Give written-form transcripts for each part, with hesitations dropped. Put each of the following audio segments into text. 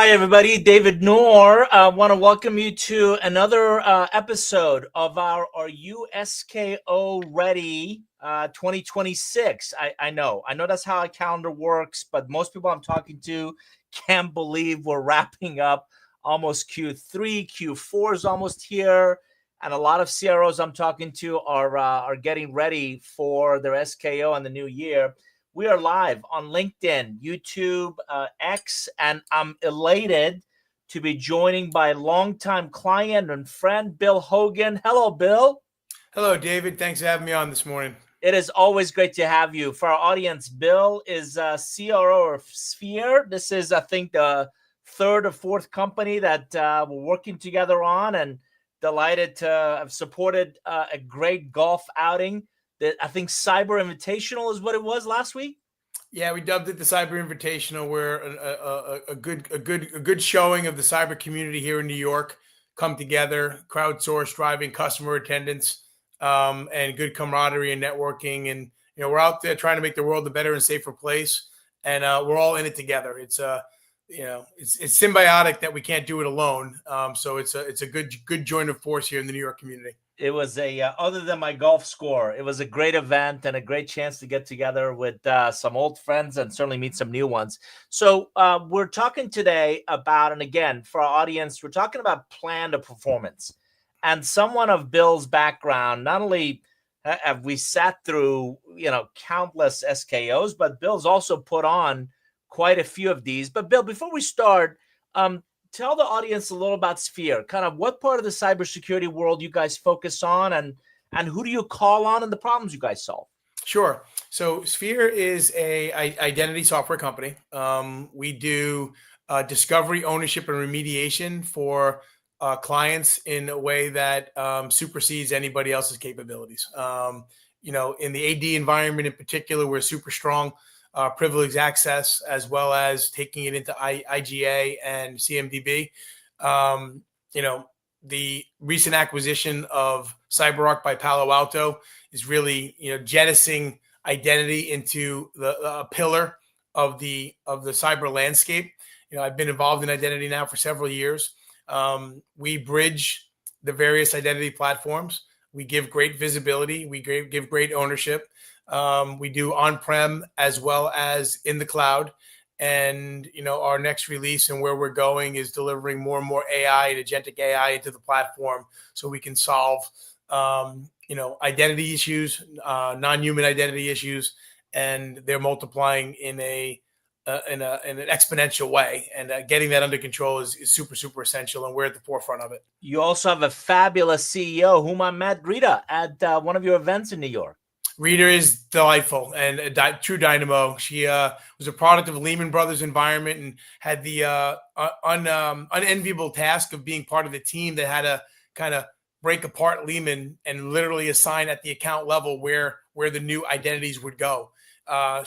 Hi, everybody. David Noor. I want to welcome you to another episode of our USKO Ready 2026. I know that's how a calendar works, but most people I'm talking to can't believe we're wrapping up almost Q3. Q4 is almost here, and a lot of CROs I'm talking to are getting ready for their SKO in the new year. We are live on LinkedIn, YouTube, X, and I'm elated to be joining by longtime client and friend, Bill Hogan. Hello, Bill. Hello, David. Thanks for having me on this morning. It is always great to have you. For our audience, Bill is CRO of Sphere. This is, I think, the third or fourth company that we're working together on, and delighted to have supported a great golf outing. I think Cyber Invitational is what it was last week. Yeah, we dubbed it the Cyber Invitational, where a good showing of the cyber community here in New York come together, crowdsourced, driving customer attendance, and good camaraderie and networking. And we're out there trying to make the world a better and safer place, and we're all in it together. It's it's symbiotic that we can't do it alone. So it's a good joint of force here in the New York community. It was other than my golf score, it was a great event and a great chance to get together with some old friends and certainly meet some new ones. So we're talking today about, and again, for our audience, we're talking about plan to performance. And someone of Bill's background, not only have we sat through, countless SKOs, but Bill's also put on quite a few of these. But Bill, before we start, tell the audience a little about Sphere, kind of what part of the cybersecurity world you guys focus on, and who do you call on and the problems you guys solve? Sure. So Sphere is a identity software company. We do discovery, ownership, and remediation for clients in a way that supersedes anybody else's capabilities. In the AD environment in particular, we're super strong. Privileged access, as well as taking it into IGA and CMDB. The recent acquisition of CyberArk by Palo Alto is really, jettisoning identity into the pillar of the cyber landscape. I've been involved in identity now for several years. We bridge the various identity platforms. We give great visibility. We give great ownership. We do on-prem as well as in the cloud. And, our next release and where we're going is delivering more and more AI and agentic AI into the platform so we can solve, identity issues, non-human identity issues, and they're multiplying in an exponential way. And getting that under control is super, super essential. And we're at the forefront of it. You also have a fabulous CEO whom I met, Rita, at one of your events in New York. Rita is delightful and a true dynamo. She was a product of Lehman Brothers environment and had the unenviable task of being part of the team that had to kind of break apart Lehman and literally assign at the account level where the new identities would go.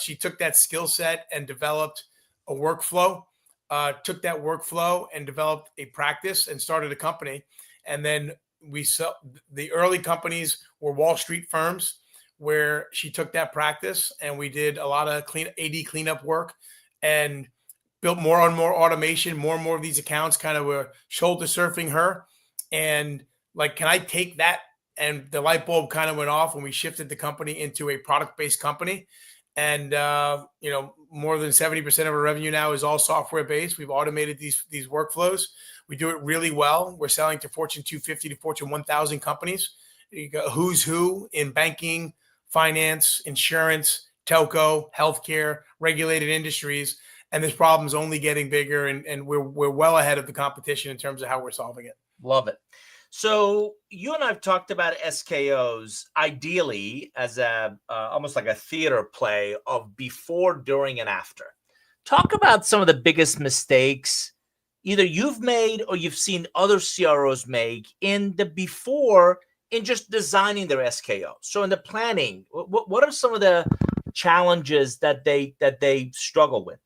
She took that skill set and developed a workflow, took that workflow and developed a practice and started a company. And then we saw the early companies were Wall Street firms, where she took that practice and we did a lot of AD cleanup work and built more and more automation. More and more of these accounts kind of were shoulder surfing her. And can I take that? And the light bulb kind of went off when we shifted the company into a product-based company. And, more than 70% of our revenue now is all software-based. We've automated these workflows. We do it really well. We're selling to Fortune 250 to Fortune 1000 companies. You got who's who in banking, finance, insurance, telco, healthcare, regulated industries. And this problem is only getting bigger, and we're well ahead of the competition in terms of how we're solving it. Love it. So you and I have talked about SKOs ideally as a almost like a theater play of before, during, and after. Talk about some of the biggest mistakes either you've made or you've seen other CROs make in the before, in just designing their SKO. So in the planning, what are some of the challenges that they struggle with?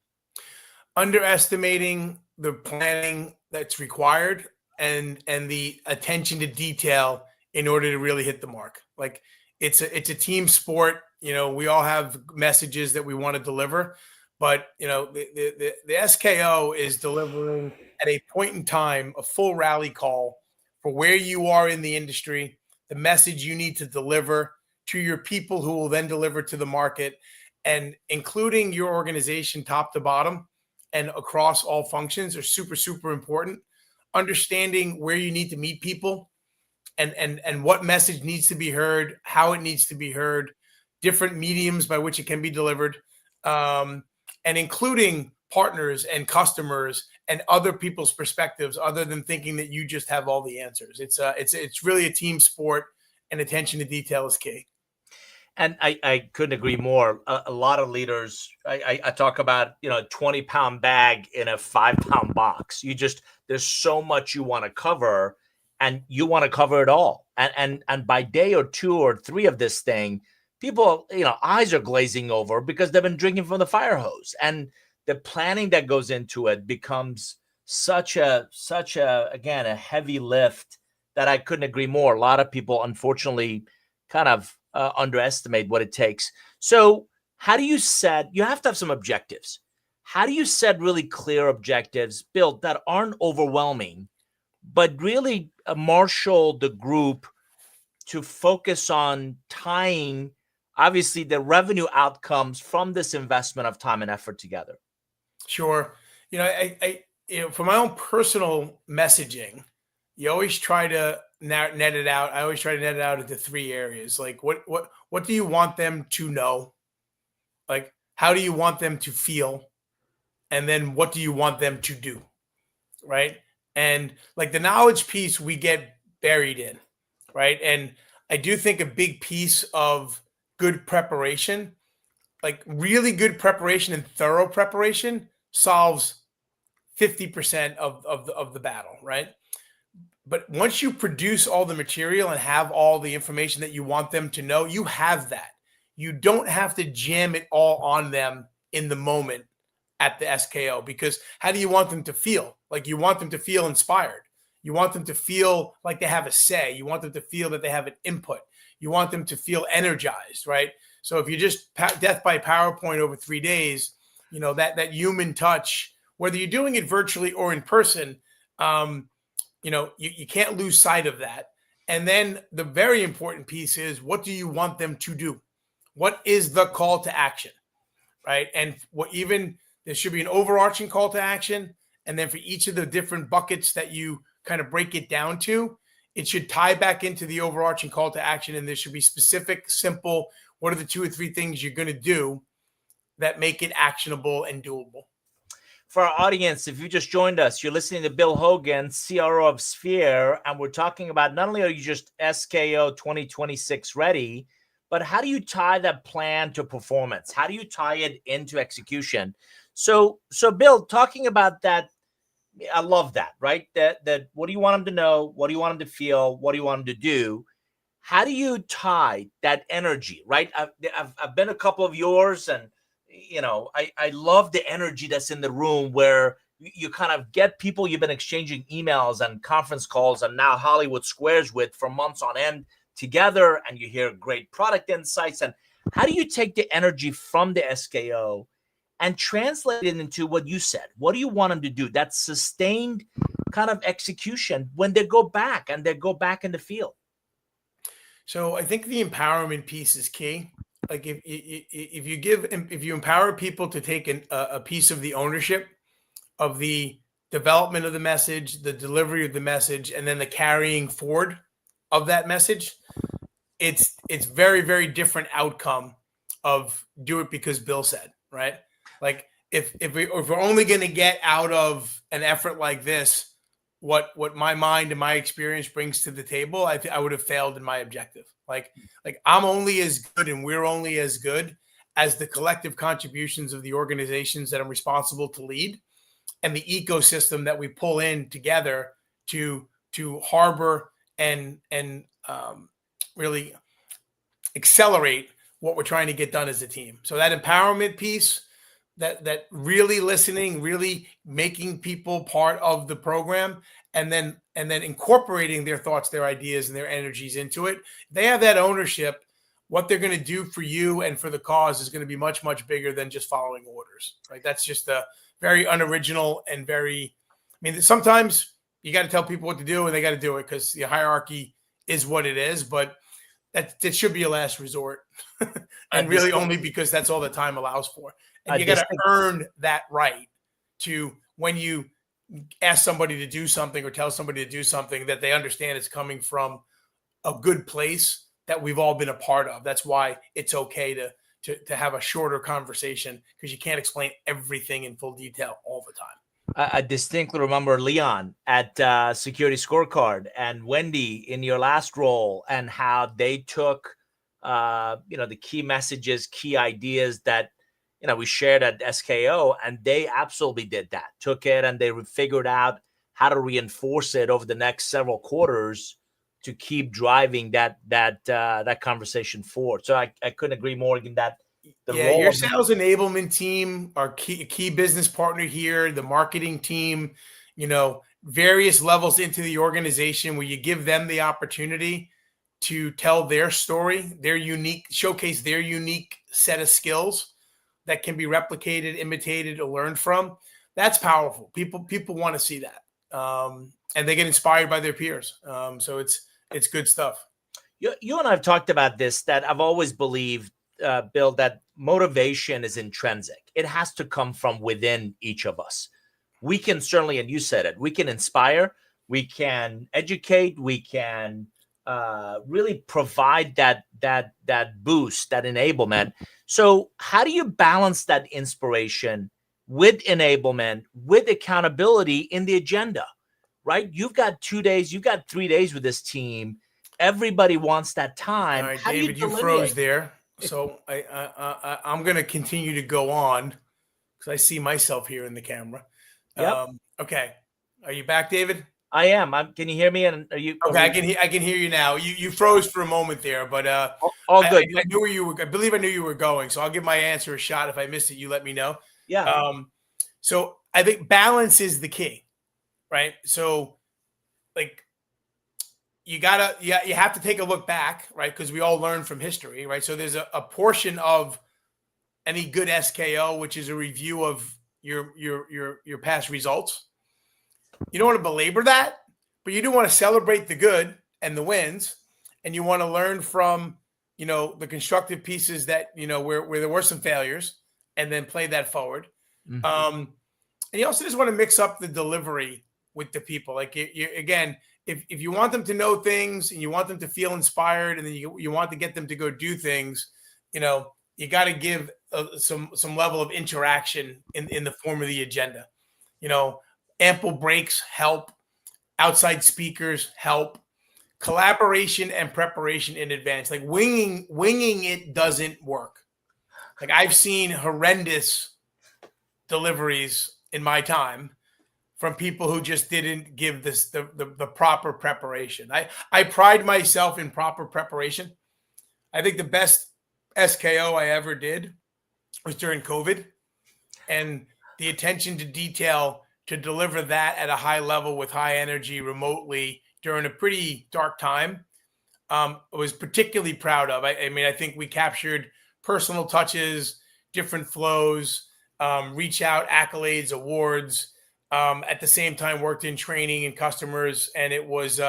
Underestimating the planning that's required and the attention to detail in order to really hit the mark. It's a team sport. We all have messages that we want to deliver, But the SKO is delivering at a point in time a full rally call for where you are in the industry, the message you need to deliver to your people who will then deliver to the market, and including your organization top to bottom and across all functions are super, super important. Understanding where you need to meet people and what message needs to be heard, how it needs to be heard, different mediums by which it can be delivered, and including partners and customers and other people's perspectives, other than thinking that you just have all the answers. It's really a team sport, and attention to detail is key. And I couldn't agree more. A lot of leaders, I talk about, 20-pound bag in a 5-pound box. There's so much you want to cover, and you want to cover it all. And by day or 2 or 3 of this thing, people, eyes are glazing over because they've been drinking from the fire hose. And the planning that goes into it becomes such a again, a heavy lift that I couldn't agree more. A lot of people, unfortunately, kind of underestimate what it takes. So how do you you have to have some objectives. How do you set really clear objectives, Bill, that aren't overwhelming, but really marshal the group to focus on tying, obviously, the revenue outcomes from this investment of time and effort together? Sure. For my own personal messaging, you always try to net it out. I always try to net it out into 3 areas. Like what do you want them to know? Like, how do you want them to feel? And then what do you want them to do? Right. And like the knowledge piece we get buried in. Right. And I do think a big piece of good preparation, like really good preparation and thorough preparation, solves 50% of the battle. Right. But once you produce all the material and have all the information that you want them to know, you have that. You don't have to jam it all on them in the moment at the SKO, because how do you want them to feel? Like, you want them to feel inspired. You want them to feel like they have a say. You want them to feel that they have an input. You want them to feel energized, right? So if you just death by PowerPoint over 3 days, that human touch, whether you're doing it virtually or in person, you can't lose sight of that. And then the very important piece is, what do you want them to do? What is the call to action, right? And there should be an overarching call to action. And then for each of the different buckets that you kind of break it down to, it should tie back into the overarching call to action. And there should be specific, simple, what are the 2 or 3 things you're going to do that make it actionable and doable? For our audience, if you just joined us, you're listening to Bill Hogan, CRO of Sphere, and we're talking about not only are you just SKO 2026 ready, but how do you tie that plan to performance? How do you tie it into execution? So Bill, talking about that, I love that, right? That what do you want them to know? What do you want them to feel? What do you want them to do? How do you tie that energy, right? I've been a couple of yours, and I love the energy that's in the room, where you kind of get people you've been exchanging emails and conference calls and now Hollywood Squares with for months on end together, and you hear great product insights. And how do you take the energy from the SKO and translate it into what you said? What do you want them to do? That sustained kind of execution when they go back in the field. So I think the empowerment piece is key. Like, if you empower people to take a piece of the ownership of the development of the message, the delivery of the message, and then the carrying forward of that message, it's very, very different outcome of do it because Bill said, right? Like, if we're only going to get out of an effort like this what my mind and my experience brings to the table, I would have failed in my objective. Like I'm only as good, and we're only as good as the collective contributions of the organizations that I'm responsible to lead, and the ecosystem that we pull in together to harbor and really accelerate what we're trying to get done as a team. So that empowerment piece, that really listening, really making people part of the program, and then incorporating their thoughts, their ideas, and their energies into it. They have that ownership. what they're going to do for you and for the cause is going to be much, much bigger than just following orders, right? That's just a very unoriginal and very, I mean, sometimes you got to tell people what to do and they got to do it because the hierarchy is what it is, but that should be a last resort. And really only because that's all the time allows for. And you got to earn that right to, when you ask somebody to do something or tell somebody to do something, that they understand it's coming from a good place that we've all been a part of. That's why it's okay to have a shorter conversation, because you can't explain everything in full detail all the time. I distinctly remember Leon at Security Scorecard and Wendy in your last role, and how they took, the key messages, key ideas that, we shared at SKO, and they absolutely did that. Took it and they figured out how to reinforce it over the next several quarters to keep driving that conversation forward. So I couldn't agree more in that. Your sales enablement team, our key business partner here, the marketing team, various levels into the organization, where you give them the opportunity to tell their story, showcase their unique set of skills that can be replicated, imitated, or learned from. That's powerful. People want to see that. And they get inspired by their peers. So it's good stuff. You and I have talked about this, that I've always believed, Bill, that motivation is intrinsic. It has to come from within each of us. We can certainly, and you said it, we can inspire, we can educate, we can really provide that boost, that enablement. So how do you balance that inspiration with enablement, with accountability in the agenda, right? You've got 2 days, you've got 3 days with this team. Everybody wants that time. All right, David, you froze there. So I'm going to continue to go on because I see myself here in the camera. Yep. Okay. Are you back, David? I am. Can you hear me? And are you? Okay, I can hear you now. You froze for a moment there, but all good. I knew where you were. I believe I knew you were going. So I'll give my answer a shot. If I missed it, you let me know. Yeah. So I think balance is the key, right? So, like, you have to take a look back, right? Because we all learn from history, right? So there's a portion of any good SKO, which is a review of your past results. You don't want to belabor that, but you do want to celebrate the good and the wins, and you want to learn from, the constructive pieces that, where there were some failures, and then play that forward. Mm-hmm. And you also just want to mix up the delivery with the people. Like, again, if you want them to know things and you want them to feel inspired, and then you want to get them to go do things, you got to give some level of interaction in the form of the agenda. Ample breaks help. Outside speakers help. Collaboration and preparation in advance. Like winging it doesn't work. Like, I've seen horrendous deliveries in my time from people who just didn't give the proper preparation. I pride myself in proper preparation. I think the best SKO I ever did was during COVID, and the attention to detail to deliver that at a high level with high energy remotely during a pretty dark time, I was particularly proud of. I think we captured personal touches, different flows, reach out, accolades, awards, at the same time worked in training and customers. And it was,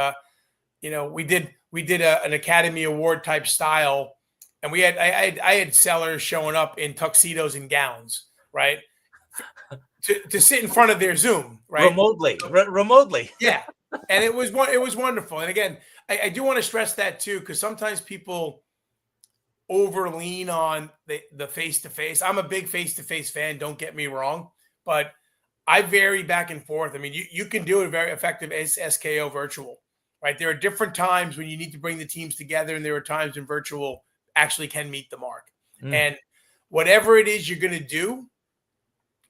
we did an Academy Award type style, and I had sellers showing up in tuxedos and gowns, right? To sit in front of their Zoom, right? Remotely. Yeah. And it was wonderful. And again, I do want to stress that too, because sometimes people over lean on the face-to-face. I'm a big face-to-face fan, don't get me wrong, but I vary back and forth. I mean, you can do a very effective SKO virtual, right? There are different times when you need to bring the teams together, and there are times when virtual actually can meet the mark. And whatever it is you're going to do,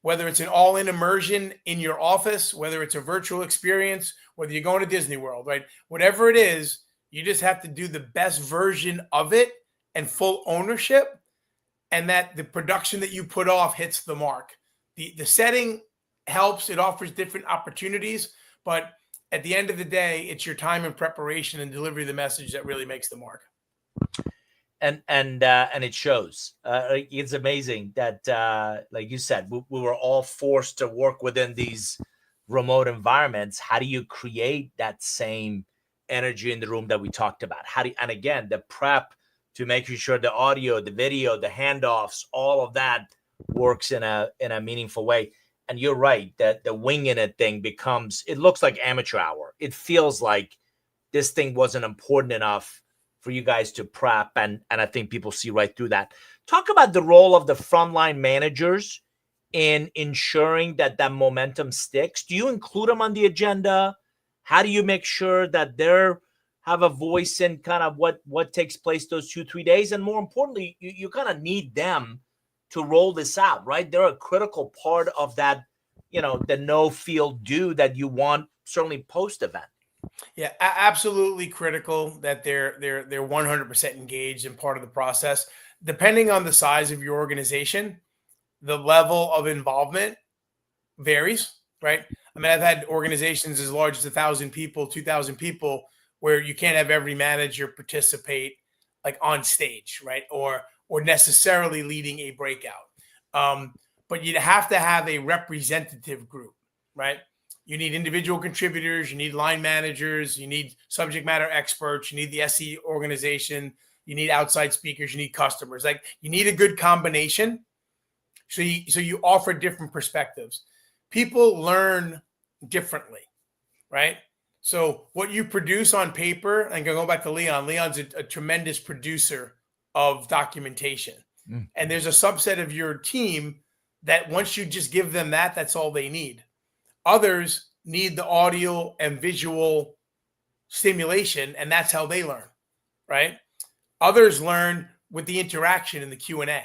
whether it's an all-in immersion in your office, whether it's a virtual experience, whether you're going to Disney World, right? Whatever it is, you just have to do the best version of it and full ownership, and that the production that you put off hits the mark. The setting helps. It offers different opportunities, but at the end of the day, it's your time and preparation and delivery of the message that really makes the mark. and it shows. It's amazing that, like you said, we were all forced to work within these remote environments. How do you create that same energy in the room that we talked about? And again, the prep to making sure the audio, the video, the handoffs, all of that works in a meaningful way. And you're right that the winging it thing becomes, it looks like amateur hour. It feels like this thing wasn't important enough for you guys to prep, and I think people see right through that. Talk about the role of the frontline managers in ensuring that that momentum sticks. Do you include them on the agenda? How do you make sure that they're have a voice in kind of what takes place those 2-3 days? And more importantly, you kind of need them to roll this out, right? They're a critical part of that, the no field do that you want certainly post event. Yeah, absolutely critical that they're 100% engaged and part of the process. Depending on the size of your organization, the level of involvement varies, right? I mean, I've had organizations as large as 1,000 people, 2,000 people, where you can't have every manager participate like on stage, right? Or necessarily leading a breakout. But you'd have to have a representative group, right? You need individual contributors, you need line managers, you need subject matter experts, you need the SE organization, you need outside speakers, you need customers. Like you need a good combination. So you offer different perspectives. People learn differently, right? So what you produce on paper, and go back to Leon. Leon's a tremendous producer of documentation. And there's a subset of your team that once you just give them that, that's all they need. Others need the audio and visual stimulation, and that's how they learn, right? Others learn with the interaction and the Q&A.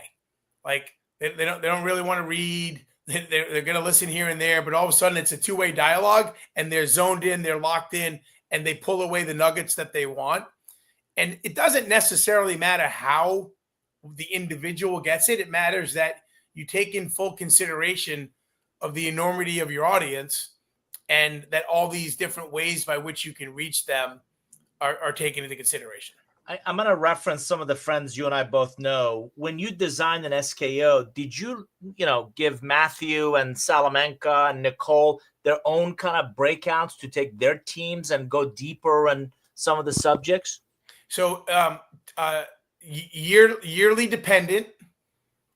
Like they don't really want to read. They're going to listen here and there, but all of a sudden it's a two-way dialogue and they're zoned in, they're locked in, and they pull away the nuggets that they want. And it doesn't necessarily matter how the individual gets it. It matters that you take in full consideration of the enormity of your audience and that all these different ways by which you can reach them are taken into consideration. I'm going to reference some of the friends you and I both know. When you designed an SKO, did you, give Matthew and Salamanca and Nicole their own kind of breakouts to take their teams and go deeper on some of the subjects? So yearly dependent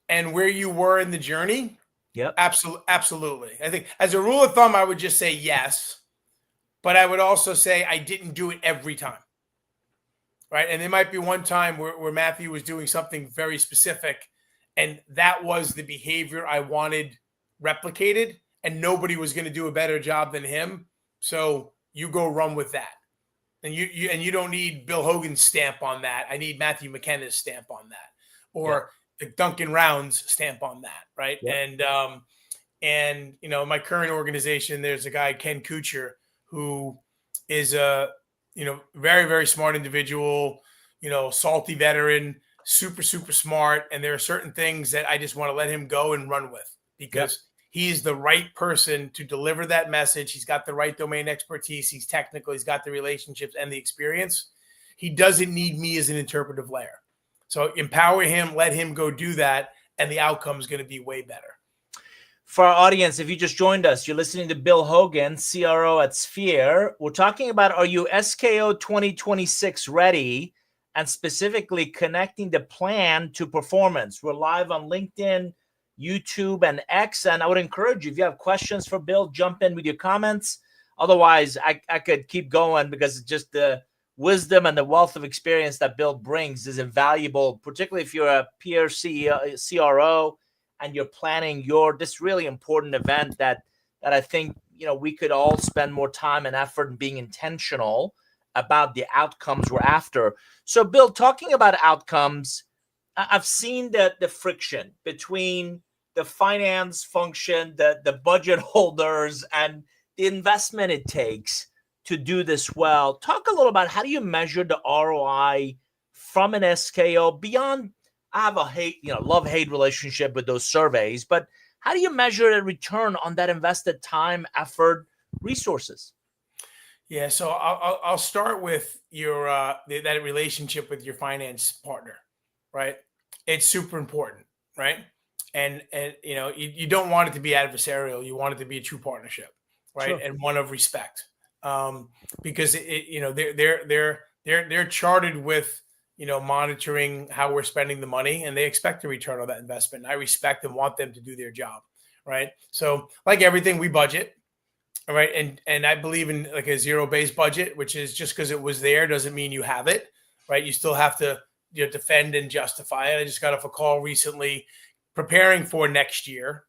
and where you were in the journey. Yep. Absolutely. I think as a rule of thumb, I would just say yes, but I would also say I didn't do it every time. Right. And there might be one time where Matthew was doing something very specific and that was the behavior I wanted replicated and nobody was going to do a better job than him. So you go run with that. And you don't need Bill Hogan's stamp on that. I need Matthew McKenna's stamp on that or the Duncan Rounds stamp on that. Right. Yeah. And my current organization, there's a guy, Ken Kuchar, who is very, very smart individual, salty veteran, super, super smart. And there are certain things that I just want to let him go and run with because he's the right person to deliver that message. He's got the right domain expertise. He's technical. He's got the relationships and the experience. He doesn't need me as an interpretive layer. So empower him, let him go do that. And the outcome is going to be way better. For our audience, if you just joined us, you're listening to Bill Hogan, CRO at Sphere. We're talking about, are you SKO 2026 ready? And specifically connecting the plan to performance. We're live on LinkedIn, YouTube, and X. And I would encourage you, if you have questions for Bill, jump in with your comments. Otherwise, I could keep going because just the wisdom and the wealth of experience that Bill brings is invaluable, particularly if you're a peer CRO and you're planning this really important event that I think, we could all spend more time and effort in being intentional about the outcomes we're after. So Bill, talking about outcomes, I've seen the friction between the finance function, the budget holders, and the investment it takes to do this well. Talk a little about how do you measure the ROI from an SKO beyond. I have a love-hate relationship with those surveys, but how do you measure the return on that invested time, effort, resources? Yeah, so I'll start with your that relationship with your finance partner, right? It's super important, right? And you don't want it to be adversarial. You want it to be a true partnership, right? Sure. And one of respect, because they're charted with monitoring how we're spending the money, and they expect a return on that investment. I respect and want them to do their job, right? So, like everything, we budget, all right, and I believe in like a zero-based budget, which is just because it was there doesn't mean you have it, right? You still have to defend and justify it. I just got off a call recently preparing for next year,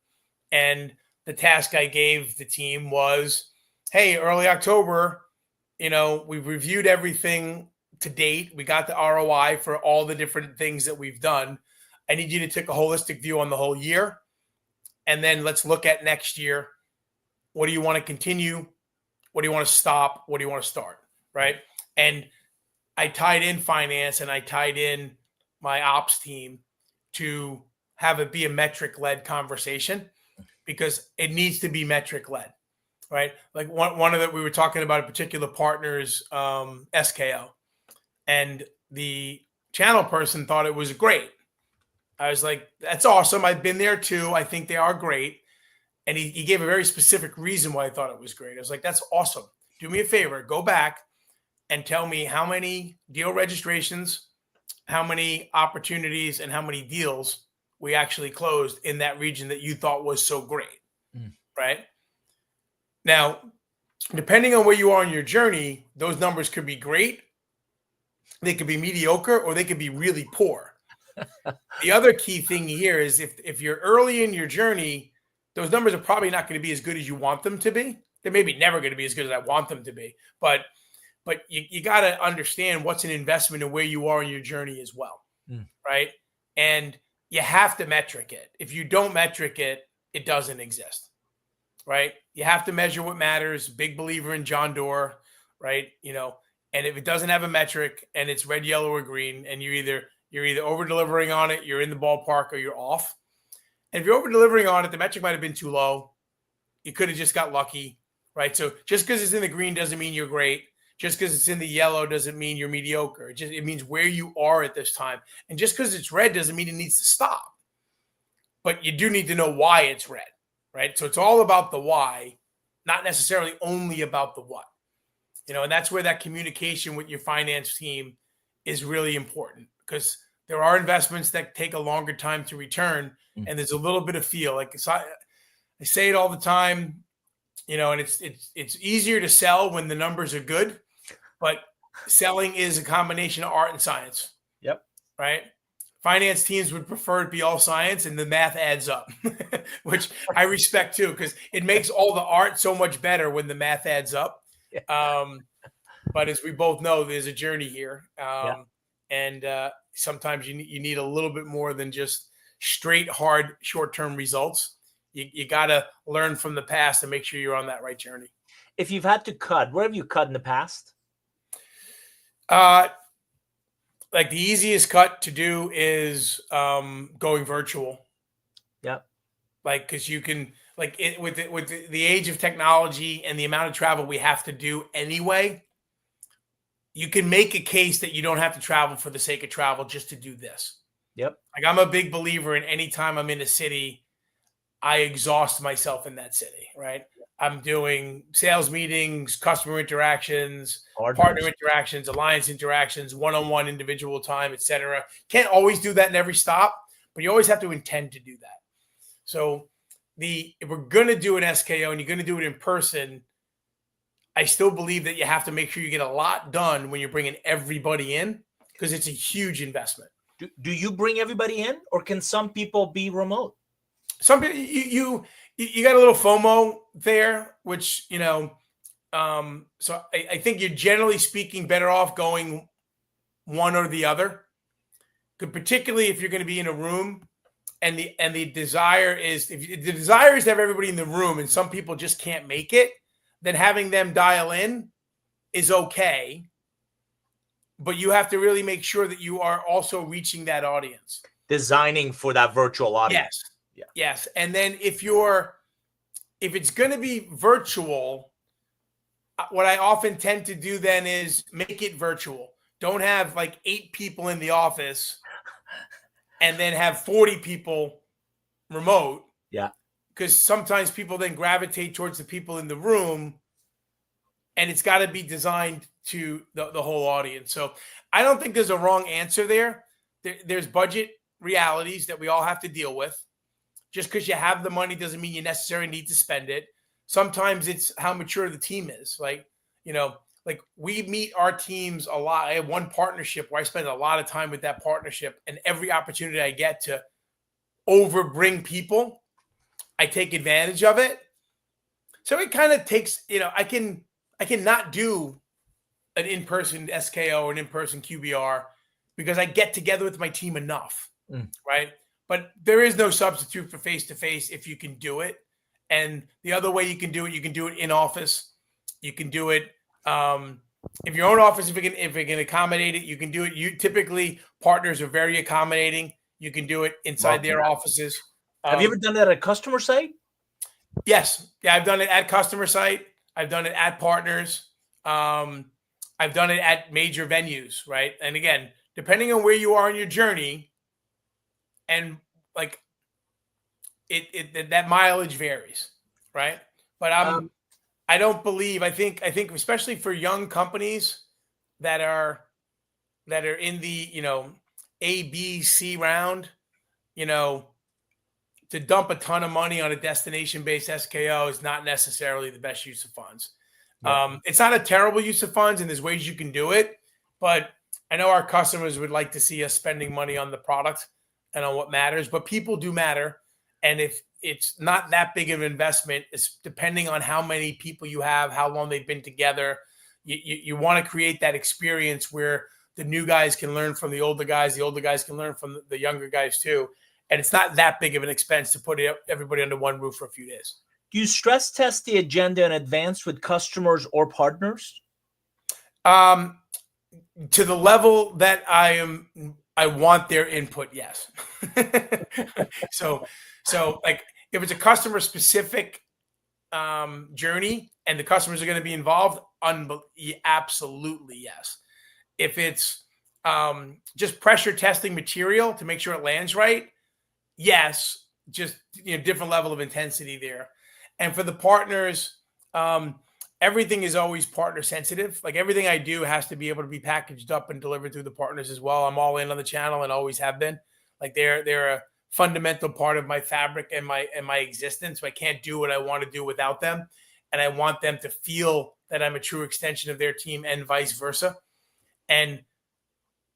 and the task I gave the team was, hey, early October, we've reviewed everything to date. We got the ROI for all the different things that we've done. I need you to take a holistic view on the whole year, and then let's look at next year. What do you want to continue? What do you want to stop? What do you want to start? Right. And I tied in finance and I tied in my ops team to have it be a metric led conversation, because it needs to be metric led. Right. Like one of the, we were talking about a particular partner's SKO, and the channel person thought it was great. I was like, that's awesome. I've been there too. I think they are great. And he gave a very specific reason why I thought it was great. I was like, that's awesome. Do me a favor, go back and tell me how many deal registrations, how many opportunities, and how many deals we actually closed in that region that you thought was so great. Right? Now, depending on where you are in your journey, those numbers could be great. They could be mediocre, or they could be really poor. The other key thing here is if you're early in your journey, those numbers are probably not going to be as good as you want them to be. They're maybe never going to be as good as I want them to be. But you got to understand what's an investment and where you are in your journey as well, right? And you have to metric it. If you don't metric it, it doesn't exist, right? You have to measure what matters. Big believer in John Doerr, right? And if it doesn't have a metric and it's red, yellow, or green, and you're either over delivering on it, you're in the ballpark, or you're off. And if you're over delivering on it, the metric might have been too low. You could have just got lucky, right? So just because it's in the green doesn't mean you're great. Just because it's in the yellow doesn't mean you're mediocre. It means where you are at this time. And just because it's red doesn't mean it needs to stop. But you do need to know why it's red, right? So it's all about the why, not necessarily only about the what. And that's where that communication with your finance team is really important, because there are investments that take a longer time to return, and there's a little bit of feel. Like I say it all the time, and it's easier to sell when the numbers are good, but selling is a combination of art and science. Yep. Right. Finance teams would prefer it be all science, and the math adds up, which I respect too, because it makes all the art so much better when the math adds up. But as we both know, there's a journey here. And sometimes you need a little bit more than just straight, hard, short-term results. You got to learn from the past and make sure you're on that right journey. If you've had to cut, what have you cut in the past? Like the easiest cut to do is going virtual. Yeah. Like, because you can, like, with the age of technology and the amount of travel we have to do anyway, you can make a case that you don't have to travel for the sake of travel just to do this. Yep. Like, I'm a big believer in any time I'm in a city, I exhaust myself in that city, right? I'm doing sales meetings, customer interactions, partner interactions, alliance interactions, one-on-one individual time, etc. Can't always do that in every stop, but you always have to intend to do that. So if we're going to do an SKO and you're going to do it in person, I still believe that you have to make sure you get a lot done when you're bringing everybody in, because it's a huge investment. Do you bring everybody in, or can some people be remote? Some people, you got a little FOMO there, which, so I think you're generally speaking better off going one or the other, particularly if you're going to be in a room and the desire is, if the desire is to have everybody in the room and some people just can't make it, then having them dial in is okay. But you have to really make sure that you are also reaching that audience. Designing for that virtual audience. Yes. Yeah. Yes. And then if it's going to be virtual, what I often tend to do then is make it virtual. Don't have like 8 people in the office and then have 40 people remote. Yeah. Because sometimes people then gravitate towards the people in the room, and it's got to be designed to the whole audience. So I don't think there's a wrong answer there. There's budget realities that we all have to deal with. Just because you have the money doesn't mean you necessarily need to spend it. Sometimes it's how mature the team is. Like we meet our teams a lot. I have one partnership where I spend a lot of time with that partnership, and every opportunity I get to overbring people, I take advantage of it. So it kind of takes, I can not do an in-person SKO or an in-person QBR because I get together with my team enough, right? But there is no substitute for face-to-face if you can do it. And the other way you can do it in office. You can do it if your own office, if it can accommodate it, you can do it. You typically, partners are very accommodating. You can do it inside their offices. Have you ever done that at a customer site? Yes. Yeah, I've done it at customer site. I've done it at partners. I've done it at major venues, right? And again, depending on where you are in your journey, and like that mileage varies, right? But I don't believe. I think especially for young companies that are in the A, B, C round, to dump a ton of money on a destination-based SKO is not necessarily the best use of funds. Yeah. It's not a terrible use of funds, and there's ways you can do it. But I know our customers would like to see us spending money on the product and on what matters. But people do matter, and if it's not that big of an investment, it's depending on how many people you have, how long they've been together. You want to create that experience where the new guys can learn from the older guys can learn from the younger guys too. And it's not that big of an expense to put everybody under one roof for a few days. Do you stress test the agenda in advance with customers or partners? To the level that I want their input, yes. So like if it's a customer specific journey and the customers are going to be involved, absolutely yes. If it's just pressure testing material to make sure it lands right, yes, just different level of intensity there. And for the partners, everything is always partner sensitive. Like everything I do has to be able to be packaged up and delivered through the partners as well. I'm all in on the channel and always have been. Like they're a fundamental part of my fabric and my existence. So I can't do what I want to do without them. And I want them to feel that I'm a true extension of their team and vice versa. And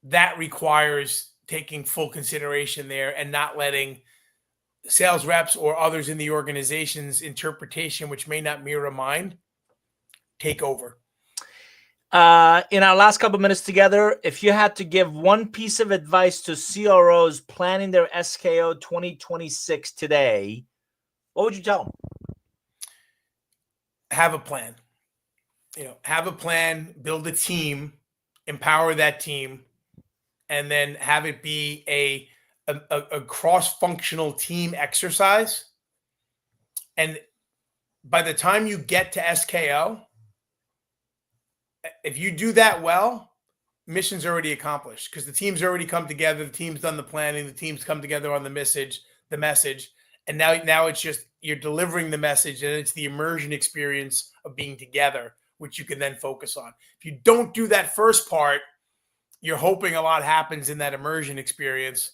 that requires taking full consideration there and not letting sales reps or others in the organization's interpretation, which may not mirror mine, take over. In our last couple of minutes together, if you had to give one piece of advice to CROs planning their SKO 2026 today, what would you tell them? Have a plan. Have a plan, build a team, empower that team, and then have it be a cross-functional team exercise. And by the time you get to SKO, if you do that well, mission's already accomplished because the team's already come together. The team's done the planning. The team's come together on the message. And now it's just you're delivering the message, and it's the immersion experience of being together, which you can then focus on. If you don't do that first part, you're hoping a lot happens in that immersion experience,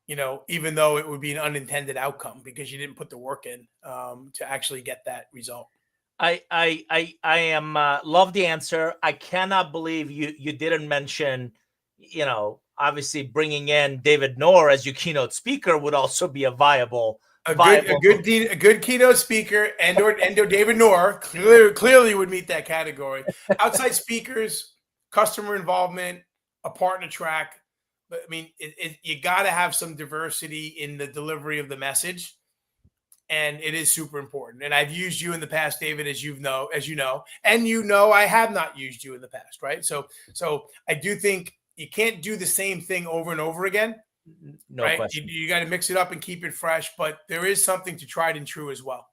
even though it would be an unintended outcome because you didn't put the work in to actually get that result. I am love the answer. I cannot believe you didn't mention, obviously bringing in David Noor as your keynote speaker would also be a good keynote speaker and or David Noor clearly would meet that category. Outside speakers, customer involvement, a partner track. But I mean, you got to have some diversity in the delivery of the message. And it is super important. And I've used you in the past, David, as you know, and I have not used you in the past, right? So I do think you can't do the same thing over and over again. No right? question. You got to mix it up and keep it fresh, but there is something to tried and true as well.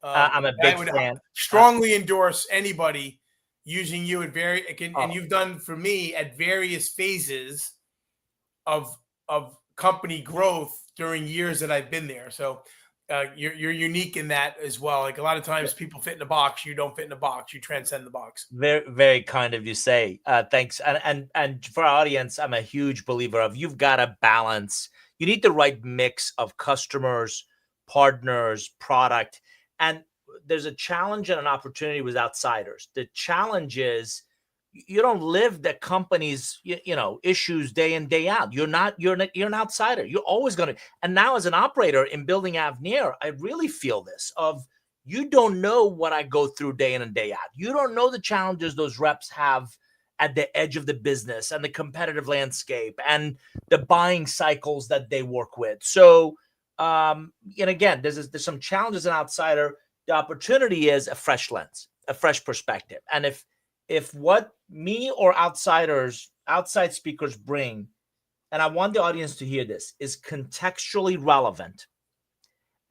I'm a big fan. Strongly endorse anybody using you at and you've done for me at various phases of company growth during years that I've been there. So you're unique in that as well. Like a lot of times people fit in a box, you don't fit in a box, you transcend the box. Very, very kind of you say. Thanks. And for our audience, I'm a huge believer of you've got to balance. You need the right mix of customers, partners, product. And there's a challenge and an opportunity with outsiders. The challenge is you don't live the company's issues day in, day out. You're an outsider. You're always going to. And now as an operator in building Avneer, I really feel this of you don't know what I go through day in and day out. You don't know the challenges those reps have at the edge of the business and the competitive landscape and the buying cycles that they work with. So, and again, there's some challenges an outsider. The opportunity is a fresh lens, a fresh perspective. And if what me or outside speakers bring, and I want the audience to hear this, is contextually relevant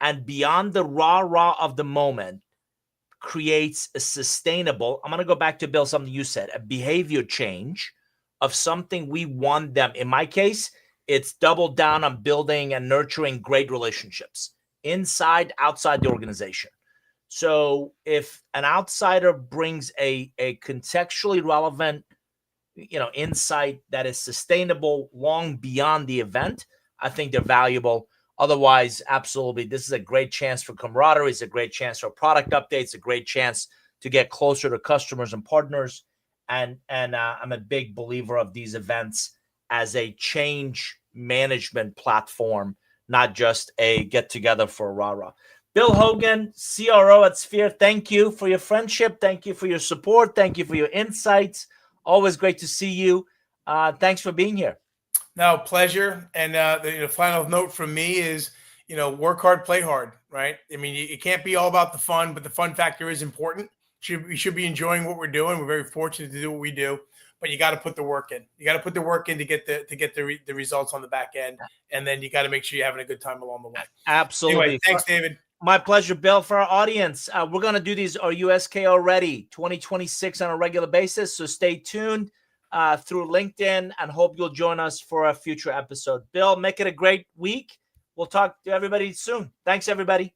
and beyond the rah of the moment, creates a sustainable, I'm going to go back to Bill, something you said, a behavior change of something we want them. In my case, it's double down on building and nurturing great relationships inside, outside the organization. So if an outsider brings a contextually relevant, insight that is sustainable long beyond the event, I think they're valuable. Otherwise, absolutely, this is a great chance for camaraderie. It's a great chance for product updates. A great chance to get closer to customers and partners. And I'm a big believer of these events as a change management platform, not just a get together for a rah-rah. Bill Hogan, CRO at Sphere, thank you for your friendship. Thank you for your support. Thank you for your insights. Always great to see you. Thanks for being here. No, pleasure. And the final note from me is, work hard, play hard, right? I mean, it can't be all about the fun, but the fun factor is important. We should be enjoying what we're doing. We're very fortunate to do what we do, but you got to put the work in. You got to put the work in to get the results on the back end, and then you got to make sure you're having a good time along the way. Absolutely. Anyway, thanks, David. My pleasure, Bill. For our audience, we're going to do these Are You SKO Ready 2026 on a regular basis, so stay tuned through LinkedIn and hope you'll join us for a future episode. Bill, make it a great week. We'll talk to everybody soon. Thanks, everybody.